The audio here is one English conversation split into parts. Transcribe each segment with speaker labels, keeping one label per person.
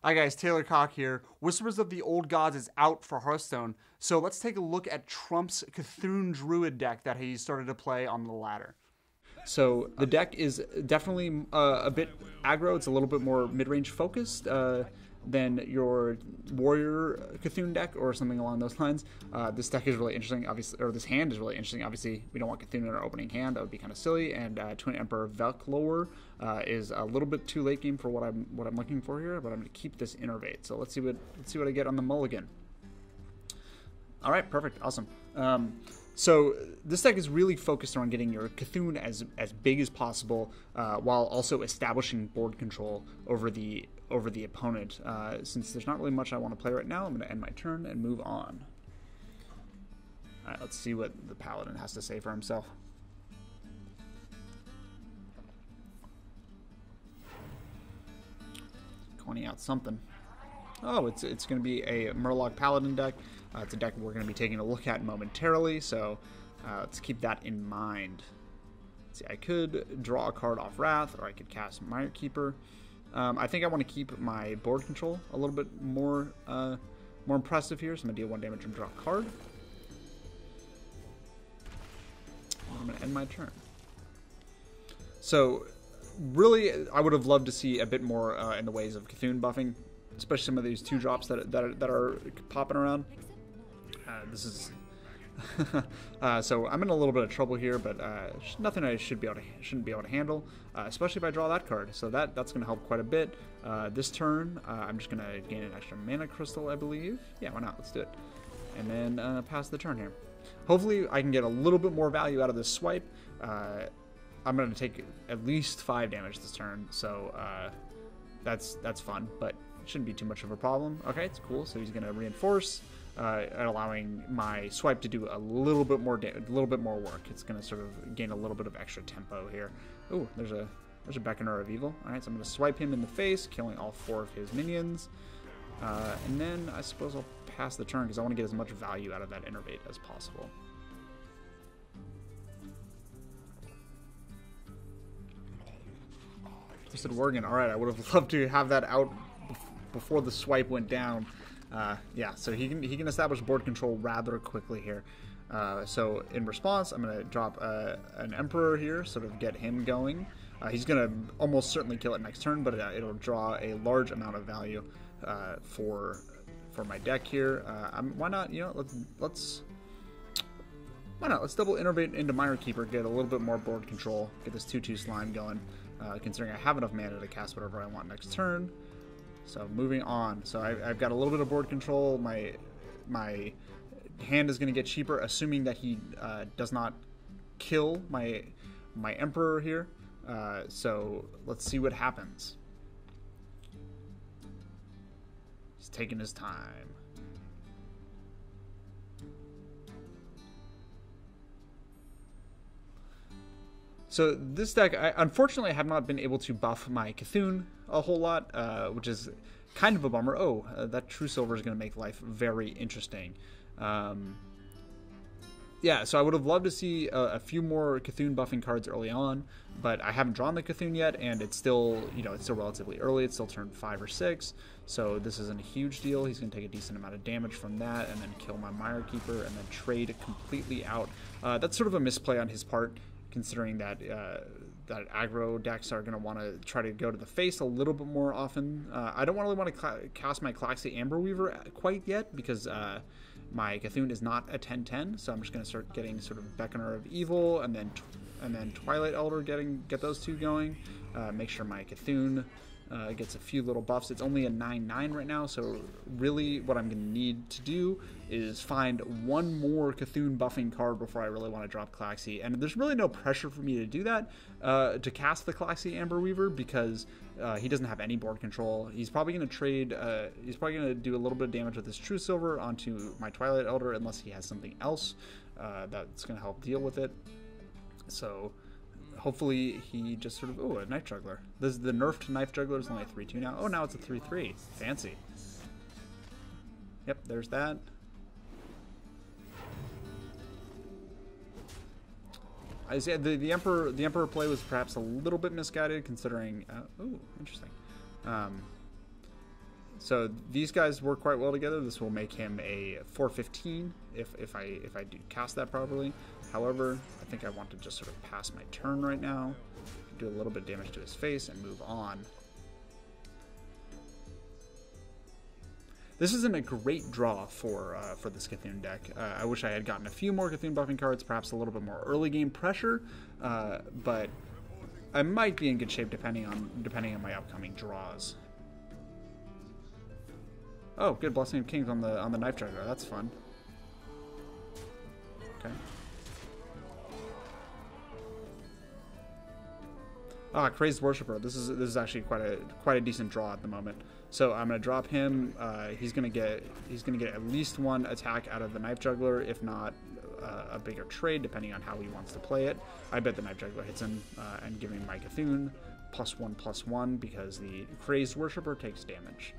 Speaker 1: Hi guys, Taylor Cocke here. Whispers of the Old Gods is out for Hearthstone, so let's take a look at Trump's C'Thun Druid deck that he started to play on the ladder. So the deck is definitely a bit aggro. It's a little bit more mid-range focused than your Warrior C'Thun deck or something along those lines. This deck is really interesting, obviously, or this hand is really interesting. Obviously, we don't want C'Thun in our opening hand. That would be kind of silly. And Twin Emperor Velclower is a little bit too late game for what I'm looking for here. But I'm going to keep this Innervate. So let's see what I get on the mulligan. All right, perfect, awesome. So this deck is really focused on getting your C'Thun as big as possible, while also establishing board control over the opponent. Since there's not really much I want to play right now, I'm going to end my turn and move on. All right, let's see what the Paladin has to say for himself. Coining out something. Oh, it's going to be a Murloc Paladin deck. It's a deck we're going to be taking a look at momentarily, so let's keep that in mind. Let's see, I could draw a card off Wrath, or I could cast Mire Keeper. I think I want to keep my board control a little bit more impressive here, so I'm going to deal 1 damage and draw a card. And I'm going to end my turn. So, really, I would have loved to see a bit more in the ways of C'Thun buffing, especially some of these 2-drops that are popping around. This is so I'm in a little bit of trouble here, but nothing I shouldn't be able to handle, especially if I draw that card. So that's going to help quite a bit. This turn, I'm just going to gain an extra mana crystal, I believe. Yeah, why not? Let's do it, and then pass the turn here. Hopefully, I can get a little bit more value out of this swipe. I'm going to take at least 5 damage this turn, so that's fun, but it shouldn't be too much of a problem. Okay, it's cool. So he's going to reinforce. Allowing my swipe to do a little bit more work. It's going to sort of gain a little bit of extra tempo here. Ooh, there's a Beckoner of Evil. All right, so I'm going to swipe him in the face, killing all 4 of his minions, and then I suppose I'll pass the turn because I want to get as much value out of that Innervate as possible. Twisted Worgen. All right, I would have loved to have that out before the swipe went down. Yeah, so he can establish board control rather quickly here. So in response, I'm going to drop an Emperor here, sort of get him going. He's going to almost certainly kill it next turn, but it'll draw a large amount of value for my deck here. Why not? You know, let's double Innervate into Mire Keeper, get a little bit more board control, get this 2/2 slime going. Considering I have enough mana to cast whatever I want next turn. So moving on. So I've got a little bit of board control. My hand is going to get cheaper, assuming that he does not kill my Emperor here. So let's see what happens. He's taking his time. So this deck, unfortunately, I have not been able to buff my C'Thun a whole lot, which is kind of a bummer. Oh, that True Silver is going to make life very interesting. Yeah, so I would have loved to see a few more C'Thun buffing cards early on, but I haven't drawn the C'Thun yet, and it's still, it's still relatively early. It's still turn 5 or 6, so this isn't a huge deal. He's going to take a decent amount of damage from that, and then kill my Mire Keeper, and then trade completely out. That's sort of a misplay on his part, considering that that aggro decks are going to want to try to go to the face a little bit more often. I don't really want to cast my Claxy Amber Weaver quite yet, because my C'Thun is not a 10/10, so I'm just going to start getting sort of Beckoner of Evil, and then Twilight Elder, get those 2 going. Make sure my C'Thun gets a few little buffs. It's only a 9/9 right now, so really what I'm going to need to do is find 1 more C'Thun buffing card before I really want to drop Claxy. And there's really no pressure for me to do that, to cast the Claxy Amber Weaver, because he doesn't have any board control. He's probably going to trade, he's probably going to do a little bit of damage with his True Silver onto my Twilight Elder, unless he has something else that's going to help deal with it. So hopefully he just sort of... Oh, a Knife Juggler. The nerfed Knife Juggler is only a 3/2 now. Oh, now it's a 3/3. Fancy. Yep, there's that. I see the Emperor play was perhaps a little bit misguided, considering... oh, interesting. So these guys work quite well together. This will make him a 4/15 if I do cast that properly. However, I think I want to just sort of pass my turn right now, do a little bit of damage to his face, and move on. This isn't a great draw for this C'Thun deck. I wish I had gotten a few more C'Thun buffing cards, perhaps a little bit more early game pressure, but I might be in good shape depending on my upcoming draws. Oh, good Blessing of Kings on the Knife Juggler. That's fun. Okay. Ah, Crazed Worshipper. This is actually quite a decent draw at the moment. So I'm gonna drop him. He's gonna get at least one attack out of the Knife Juggler, if not a bigger trade, depending on how he wants to play it. I bet the Knife Juggler hits him and giving my C'Thun +1/+1 because the Crazed Worshipper takes damage.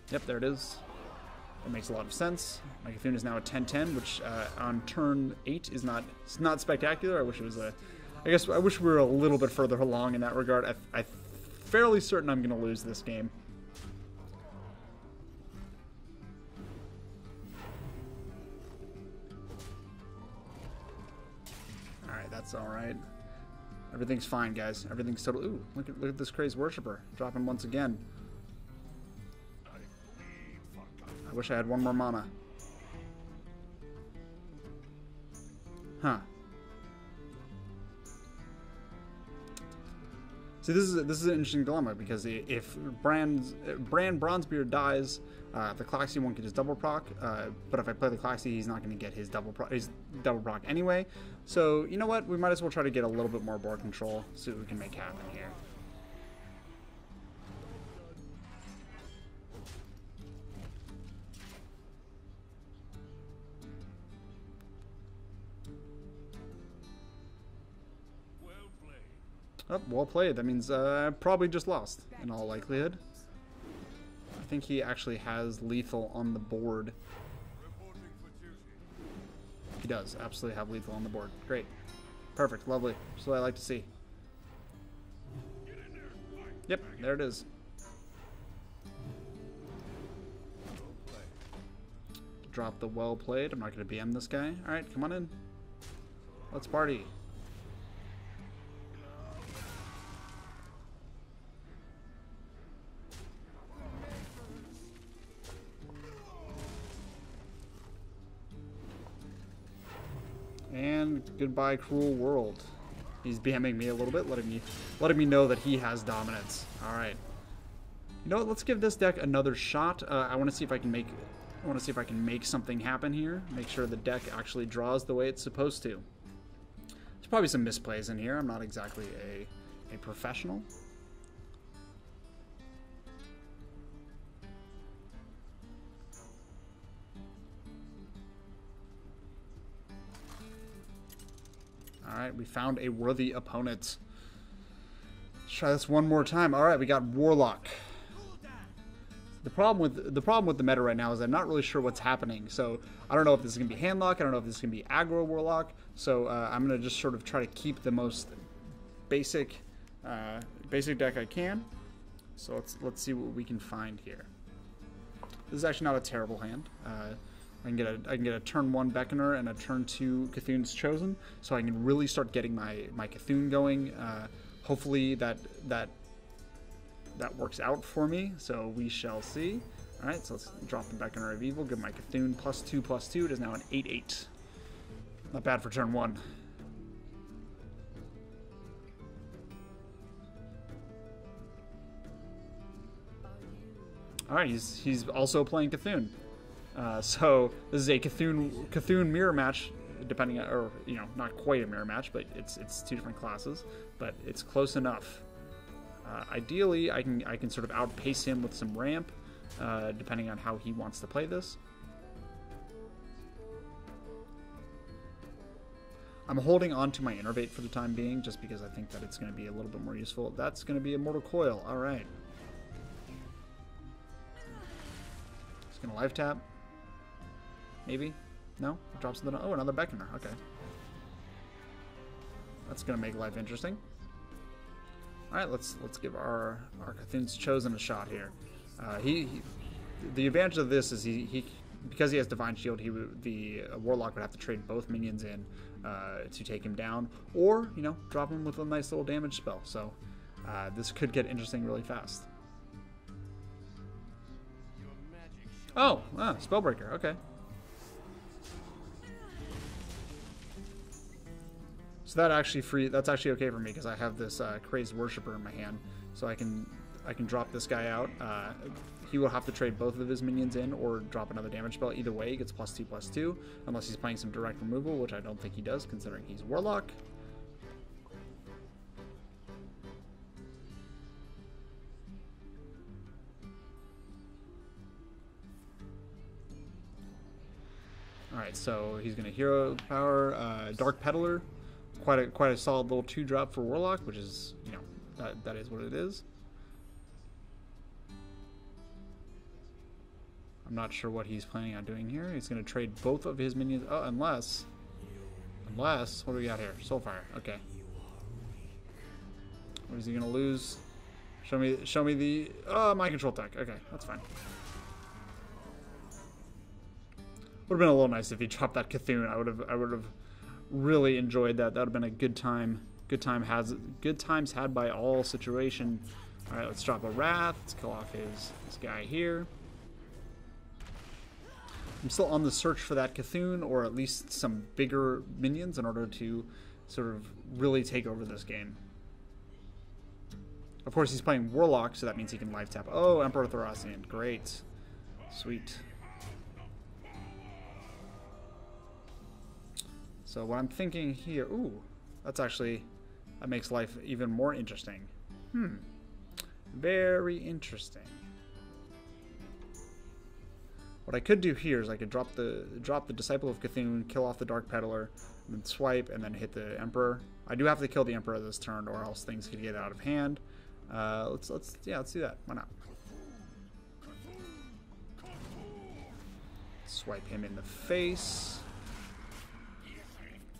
Speaker 1: Yep, there it is. That makes a lot of sense. My C'Thun is now at 10/10, which on turn 8 is not spectacular. I wish it was I wish we were a little bit further along in that regard. I'm fairly certain I'm going to lose this game. All right, that's all right. Everything's fine, guys. Everything's totally. Ooh, look at this Crazed Worshipper dropping once again. I wish I had one more mana. Huh. See, this is an interesting dilemma because if Brand Bronzebeard dies, the Cocke one can just double proc. But if I play the Cocke, he's not going to get his double proc anyway. So you know what? We might as well try to get a little bit more board control. See what we can make happen here. Oh, well played. That means I probably just lost, in all likelihood. I think he actually has lethal on the board. He does absolutely have lethal on the board. Great. Perfect. Lovely. That's what I like to see. Yep, there it is. Drop the well played. I'm not going to BM this guy. Alright, come on in. Let's party. And goodbye, cruel world. He's BMing me a little bit, letting me know that he has dominance. All right. You know what? Let's give this deck another shot. I want to see if I can make something happen here. Make sure the deck actually draws the way it's supposed to. There's probably some misplays in here. I'm not exactly a professional. Alright, we found a worthy opponent. Let's try this one more time. Alright, we got Warlock. The problem with the meta right now is I'm not really sure what's happening. So I don't know if this is going to be Handlock. I don't know if this is going to be aggro Warlock. So I'm going to just sort of try to keep the most basic deck I can. So let's see what we can find here. This is actually not a terrible hand. I can get a turn 1 Beckoner and a turn 2 C'Thun's Chosen, so I can really start getting my C'Thun going. Hopefully that works out for me, so we shall see. All right, so let's drop the Beckoner of Evil, give my C'Thun +2/+2. It is now an 8/8. Not bad for turn 1. All right, he's also playing C'Thun. So this is a C'Thun mirror match, depending on, or not quite a mirror match, but it's two different classes, but it's close enough. Ideally, I can sort of outpace him with some ramp, depending on how he wants to play this. I'm holding on to my Innervate for the time being, just because I think that it's going to be a little bit more useful. That's going to be a Mortal Coil. All right. It's going to live tap. Maybe? No? It drops the... Oh, another Beckoner. Okay. That's going to make life interesting. All right, let's give our C'Thun's Chosen a shot here. The advantage of this is he because he has Divine Shield, the Warlock would have to trade both minions in to take him down, or drop him with a nice little damage spell. So this could get interesting really fast. Oh, Spellbreaker. Okay. So that's actually okay for me because I have this Crazed Worshipper in my hand, so I can drop this guy out. He will have to trade both of his minions in or drop another damage spell. Either way, he gets +2/+2, unless he's playing some direct removal, which I don't think he does, considering he's Warlock. Alright, so he's going to Hero Power, Dark Peddler. Quite a solid little 2-drop for Warlock, which is, that is what it is. I'm not sure what he's planning on doing here. He's going to trade both of his minions. Oh, unless, what do we got here? Soulfire. Okay. What is he going to lose? Show me the, mind control tech. Okay, that's fine. Would have been a little nice if he dropped that C'Thun. I would have really enjoyed that. That would have been a good time. Good times had by all situation. All right, let's drop a Wrath. Let's kill off this guy here. I'm still on the search for that C'Thun, or at least some bigger minions, in order to sort of really take over this game. Of course, he's playing Warlock, so that means he can live tap. Oh, Emperor Thracian. Great. Sweet. So what I'm thinking here... Ooh, that makes life even more interesting. Very interesting. What I could do here is I could drop the Disciple of C'Thun, kill off the Dark Peddler, and then swipe, and then hit the Emperor. I do have to kill the Emperor this turn, or else things could get out of hand. Let's do that. Why not? Swipe him in the face.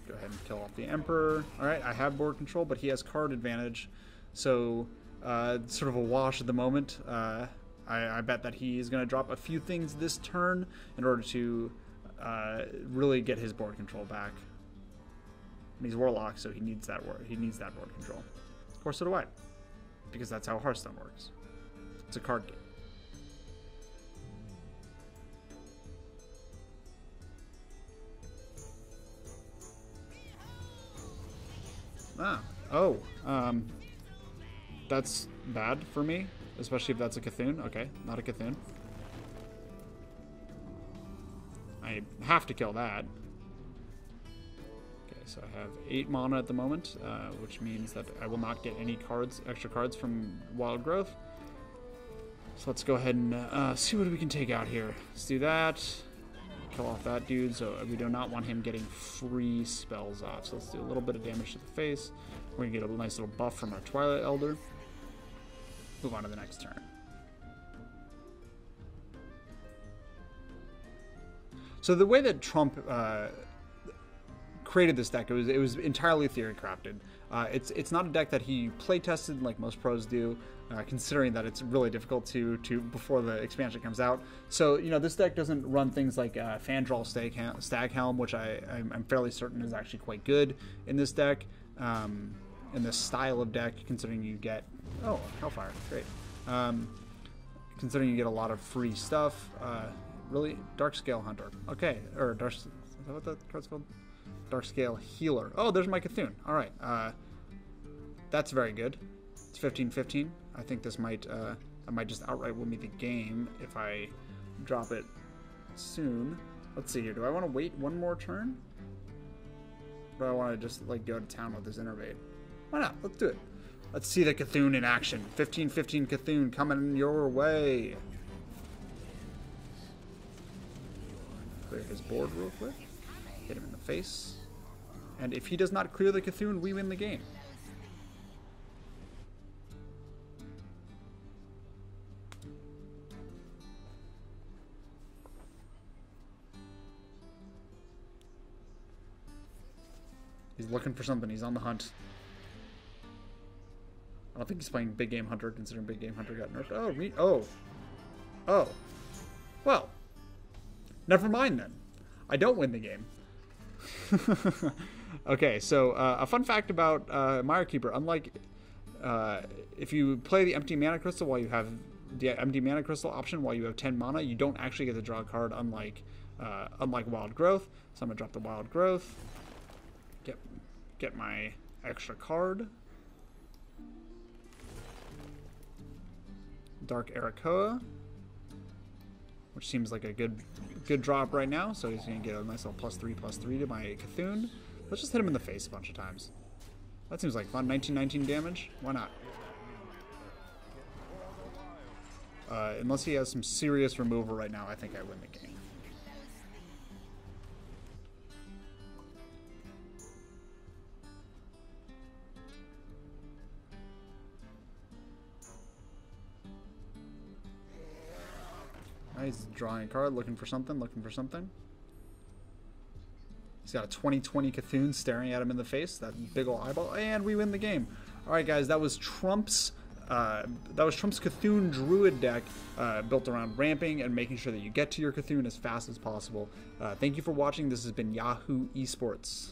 Speaker 1: Go ahead and kill off the Emperor. Alright, I have board control, but he has card advantage. So, sort of a wash at the moment. I bet that he's going to drop a few things this turn in order to really get his board control back. And he's Warlock, so he needs that board control. Of course, so do I. Because that's how Hearthstone works. It's a card game. That's bad for me, especially if that's a C'Thun. Okay, not a C'Thun. I have to kill that. Okay, so I have 8 mana at the moment, which means that I will not get any extra cards from Wild Growth. So let's go ahead and see what we can take out here. Let's do that. Kill off that dude, so we do not want him getting free spells off. So let's do a little bit of damage to the face. We're going to get a nice little buff from our Twilight Elder. Move on to the next turn. So the way that Trump created this deck, it was entirely theory crafted. It's not a deck that he play tested like most pros do, considering that it's really difficult to before the expansion comes out. So this deck doesn't run things like Fandral Staghelm, which I'm fairly certain is actually quite good in this deck, in this style of deck, considering you get Hellfire, great. Considering you get a lot of free stuff. Really, Darkscale Hunter. Okay, or is that what that card's called? Darkscale Healer. Oh, there's my C'Thun. All right, that's very good. It's 15/15. I think this might just outright win me the game if I drop it soon. Let's see here. Do I want to wait one more turn? Or do I want to just go to town with this Innervate? Why not? Let's do it. Let's see the C'Thun in action. 15/15 C'Thun coming your way. Clear his board real quick. Hit him in the face. And if he does not clear the C'Thun, we win the game. He's looking for something. He's on the hunt. I don't think he's playing Big Game Hunter, considering Big Game Hunter got nerfed. Oh. Well, never mind then. I don't win the game. Okay, so a fun fact about Mire Keeper, unlike if you play the empty mana crystal while you have the empty mana crystal option while you have 10 mana, you don't actually get to draw a card, unlike Wild Growth. So I'm gonna drop the Wild Growth, get my extra card. Dark Arakoa, which seems like a good drop right now. So he's gonna get a nice little +3/+3 to my C'Thun. Let's just hit him in the face a bunch of times. That seems like fun. 19 damage. Why not? Unless he has some serious removal right now, I think I win the game. He's drawing a card, looking for something. He's got a 2020 C'Thun staring at him in the face, that big ol' eyeball, and we win the game. All right, guys, that was Trump's C'Thun Druid deck, built around ramping and making sure that you get to your C'Thun as fast as possible. Thank you for watching. This has been Yahoo eSports.